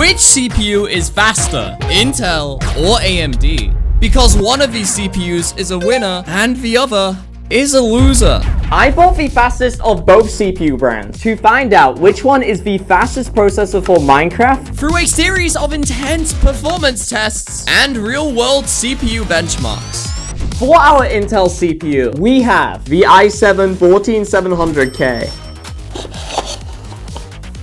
which CPU is faster, Intel or AMD? Because one of these CPUs is a winner and the other is a loser. I bought the fastest of both CPU brands to find out which one is the fastest processor for Minecraft. Through a series of intense performance tests and real-world CPU benchmarks. For our Intel CPU, we have the i7-14700K.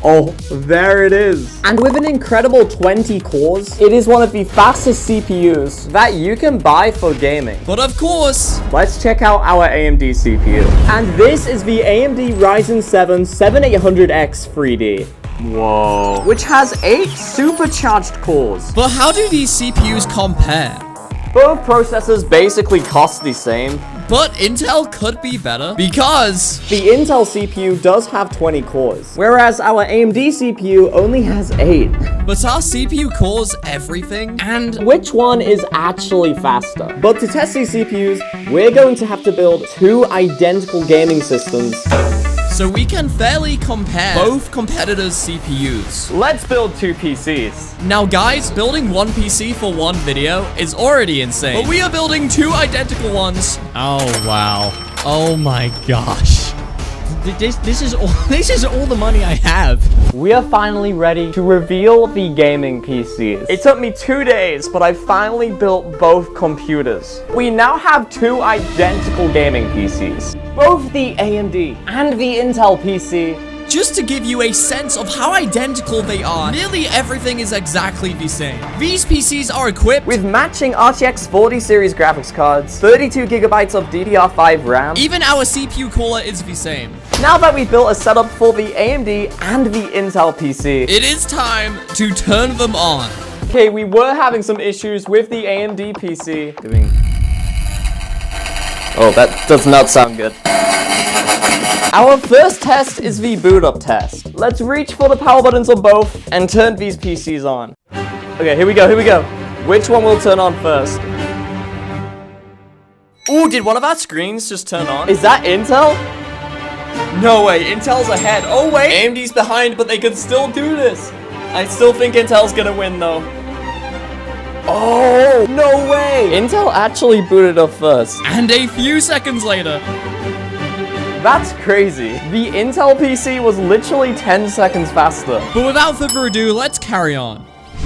Oh, there it is. And with an incredible 20 cores, it is one of the fastest CPUs that you can buy for gaming. But of course, let's check out our AMD CPU. And this is the AMD Ryzen 7 7800X 3D. Whoa. Which has 8 supercharged cores. But how do these CPUs compare? Both processors basically cost the same. But Intel could be better because the Intel CPU does have 20 cores, whereas our AMD CPU only has 8. But our CPU cores everything, and which one is actually faster? But to test these CPUs, we're going to have to build 2 identical gaming systems, so we can fairly compare both competitors' CPUs. Let's build 2 PCs. Now guys, building one PC for one video is already insane. But we are building 2 identical ones. Oh wow. Oh my gosh. This is all the money I have. We are finally ready to reveal the gaming PCs. It took me 2 days, but I finally built both computers. We now have 2 identical gaming PCs. Both the AMD and the Intel PC. Just to give you a sense of how identical they are, nearly everything is exactly the same. These PCs are equipped with matching RTX 40 series graphics cards, 32 gigabytes of DDR5 RAM. Even our CPU cooler is the same. Now that we've built a setup for the AMD and the Intel PC, it is time to turn them on. Okay, we were having some issues with the AMD PC. Oh, that does not sound good. Our first test is the boot up test. Let's reach for the power buttons on both and turn these PCs on. Okay, here we go. Which one will turn on first? Ooh, did one of our screens just turn on? Is that Intel? No way, Intel's ahead. Oh wait, AMD's behind, but they can still do this. I still think Intel's gonna win though. Oh, no way! Intel actually booted up first. And a few seconds later. That's crazy. The Intel PC was literally 10 seconds faster. But without further ado, let's carry on.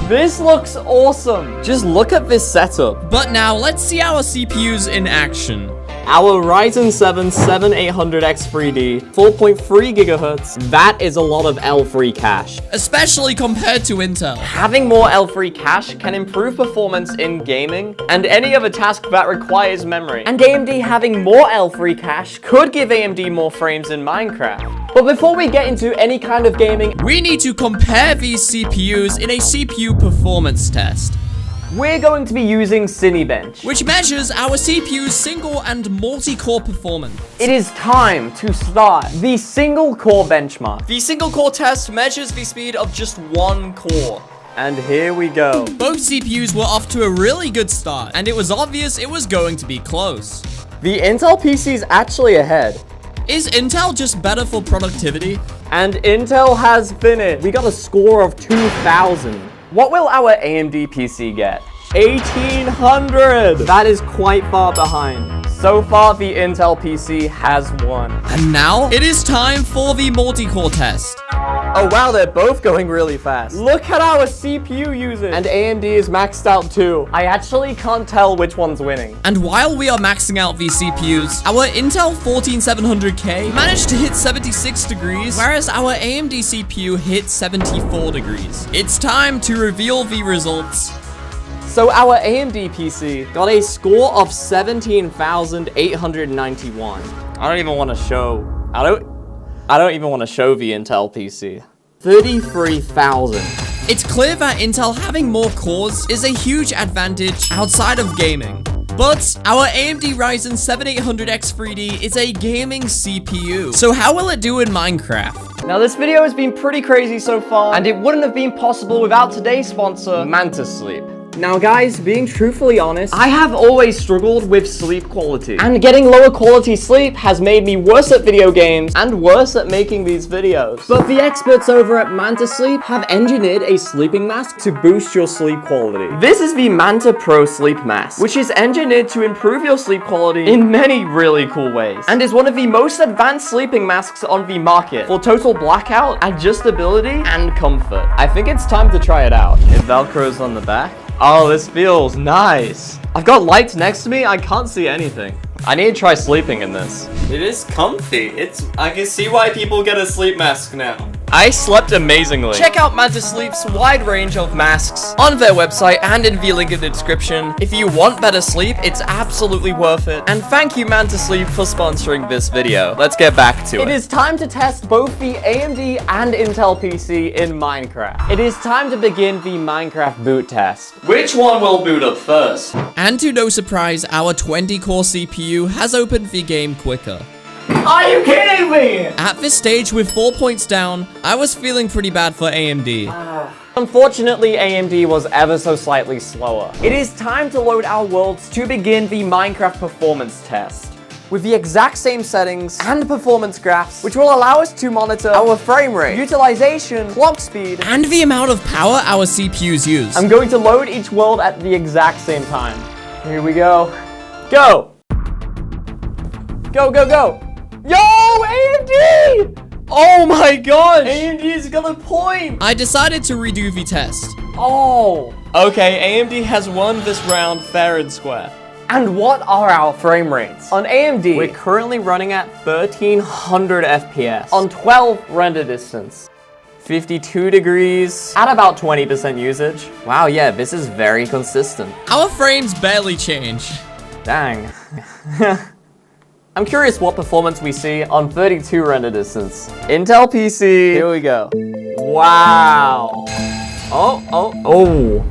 This looks awesome. Just look at this setup. But now, let's see our CPUs in action. Our Ryzen 7 7800X 3D, 4.3 gigahertz. That is a lot of L3 cache. Especially compared to Intel. Having more L3 cache can improve performance in gaming and any other task that requires memory. And AMD having more L3 cache could give AMD more frames in Minecraft. But before we get into any kind of gaming, we need to compare these CPUs in a CPU performance test. We're going to be using Cinebench, which measures our CPU's single and multi-core performance. It is time to start the single core benchmark. The single core test measures the speed of just one core. And here we go. Both CPUs were off to a really good start, and it was obvious it was going to be close. The Intel PC is actually ahead. Is Intel just better for productivity? And Intel has finished. We got a score of 2,000. What will our AMD PC get? 1,800! That is quite far behind. So far, the Intel PC has won. And now, it is time for the multi-core test. Oh wow, they're both going really fast. Look at our CPU usage. And AMD is maxed out too. I actually can't tell which one's winning. And while we are maxing out these CPUs, our Intel 14700K managed to hit 76 degrees, whereas our AMD CPU hit 74 degrees. It's time to reveal the results. So our AMD PC got a score of 17,891. I don't even want to show. I don't even want to show the Intel PC. 33,000. It's clear that Intel having more cores is a huge advantage outside of gaming. But our AMD Ryzen 7800X 3D is a gaming CPU. So how will it do in Minecraft? Now this video has been pretty crazy so far, and it wouldn't have been possible without today's sponsor, Mantis Sleep. Now guys, being truthfully honest, I have always struggled with sleep quality. And getting lower quality sleep has made me worse at video games and worse at making these videos. But the experts over at Manta Sleep have engineered a sleeping mask to boost your sleep quality. This is the Manta Pro Sleep Mask, which is engineered to improve your sleep quality in many really cool ways, and is one of the most advanced sleeping masks on the market for total blackout, adjustability, and comfort. I think it's time to try it out. It velcros on the back. Oh, this feels nice. I've got lights next to me, I can't see anything. I need to try sleeping in this. It is comfy. I can see why people get a sleep mask now. I slept amazingly. Check out Manta Sleep's wide range of masks on their website and in the link in the description. If you want better sleep, it's absolutely worth it. And thank you, Manta Sleep, for sponsoring this video. Let's get back to it. It is time to test both the AMD and Intel PC in Minecraft. It is time to begin the Minecraft boot test. Which one will boot up first? And to no surprise, our 20-core CPU has opened the game quicker. Are you kidding me? At this stage, with 4 points down, I was feeling pretty bad for AMD. Unfortunately, AMD was ever so slightly slower. It is time to load our worlds to begin the Minecraft performance test, with the exact same settings and performance graphs, which will allow us to monitor our frame rate, utilization, clock speed, and the amount of power our CPUs use. I'm going to load each world at the exact same time. Here we go. Go! Go, go, go! Yo, AMD! Oh my gosh! AMD's got a point! I decided to redo the test. Oh! Okay, AMD has won this round fair and square. And what are our frame rates? On AMD, we're currently running at 1300 FPS on 12 render distance. 52 degrees at about 20% usage. Wow, yeah, this is very consistent. Our frames barely change. Dang. I'm curious what performance we see on 32 render distance. Intel PC, here we go. Wow. Oh.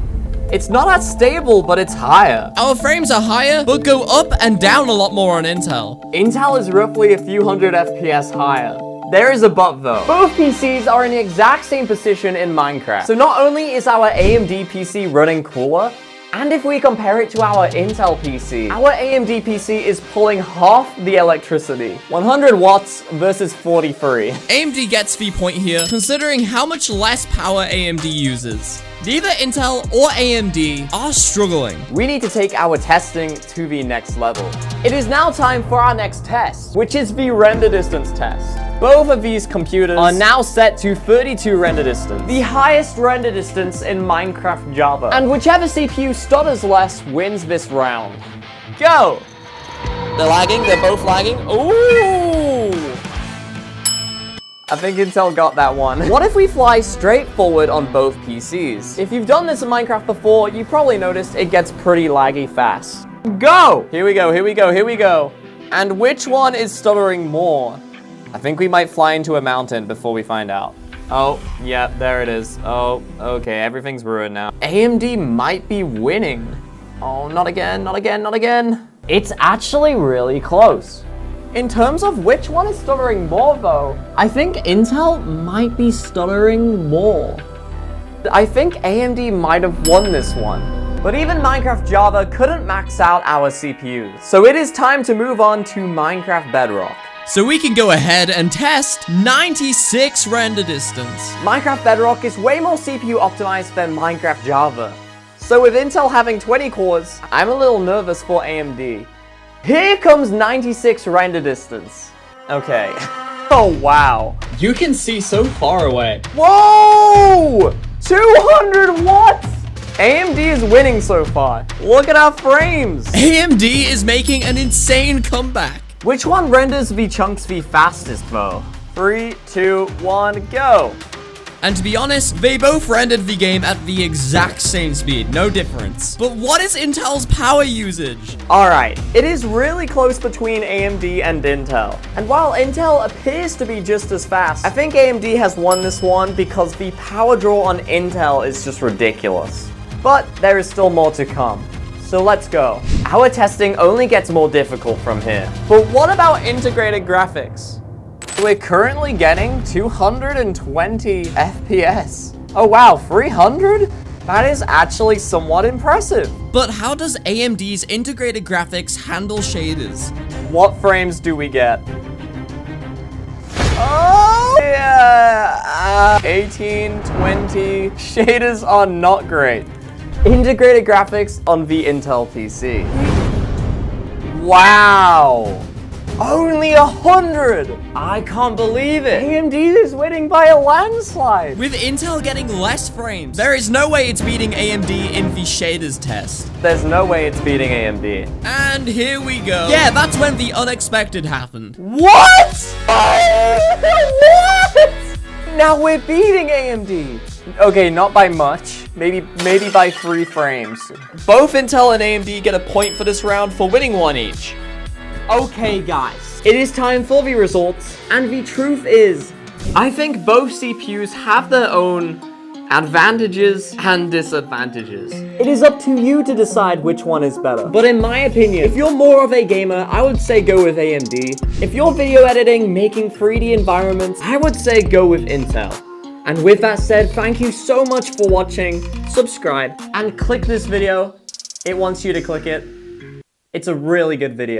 It's not as stable, but it's higher. Our frames are higher, but go up and down a lot more on Intel. Intel is roughly a few hundred FPS higher. There is a but though. Both PCs are in the exact same position in Minecraft. So not only is our AMD PC running cooler, and if we compare it to our Intel PC, our AMD PC is pulling half the electricity. 100 watts versus 43. AMD gets the point here, considering how much less power AMD uses. Neither Intel or AMD are struggling. We need to take our testing to the next level. It is now time for our next test, which is the render distance test. Both of these computers are now set to 32 render distance, the highest render distance in Minecraft Java. And whichever CPU stutters less wins this round. Go! They're lagging, they're both lagging. Ooh! I think Intel got that one. What if we fly straight forward on both PCs? If you've done this in Minecraft before, you probably noticed it gets pretty laggy fast. Go! Here we go, here we go, here we go. And which one is stuttering more? I think we might fly into a mountain before we find out. Oh, yeah, there it is. Oh, okay, everything's ruined now. AMD might be winning. Oh, not again, not again, not again. It's actually really close. In terms of which one is stuttering more though, I think Intel might be stuttering more. I think AMD might have won this one. But even Minecraft Java couldn't max out our CPUs. So it is time to move on to Minecraft Bedrock. So we can go ahead and test 96 render distance. Minecraft Bedrock is way more CPU optimized than Minecraft Java. So with Intel having 20 cores, I'm a little nervous for AMD. Here comes 96 render distance. Okay. Oh wow. You can see so far away. Whoa! 200 watts! AMD is winning so far. Look at our frames. AMD is making an insane comeback. Which one renders the chunks the fastest though? 3, 2, 1, go! And to be honest, they both rendered the game at the exact same speed, no difference. But what is Intel's power usage? Alright, it is really close between AMD and Intel. And while Intel appears to be just as fast, I think AMD has won this one because the power draw on Intel is just ridiculous. But there is still more to come. So let's go. Our testing only gets more difficult from here. But what about integrated graphics? We're currently getting 220 FPS. Oh wow, 300? That is actually somewhat impressive. But how does AMD's integrated graphics handle shaders? What frames do we get? Oh, yeah. 18, 20. Shaders are not great. Integrated graphics on the Intel PC. Wow. Only 100! I can't believe it! AMD is winning by a landslide! With Intel getting less frames, there is no way it's beating AMD in the shaders test. There's no way it's beating AMD. And here we go. Yeah, that's when the unexpected happened. What? What? Now we're beating AMD. Okay, not by much. Maybe by 3 frames. Both Intel and AMD get a point for this round for winning one each. Okay, guys, it is time for the results, and the truth is, I think both CPUs have their own advantages and disadvantages. It is up to you to decide which one is better. But in my opinion, if you're more of a gamer, I would say go with AMD. If you're video editing, making 3D environments, I would say go with Intel. And with that said, thank you so much for watching, subscribe, and click this video. It wants you to click it. It's a really good video.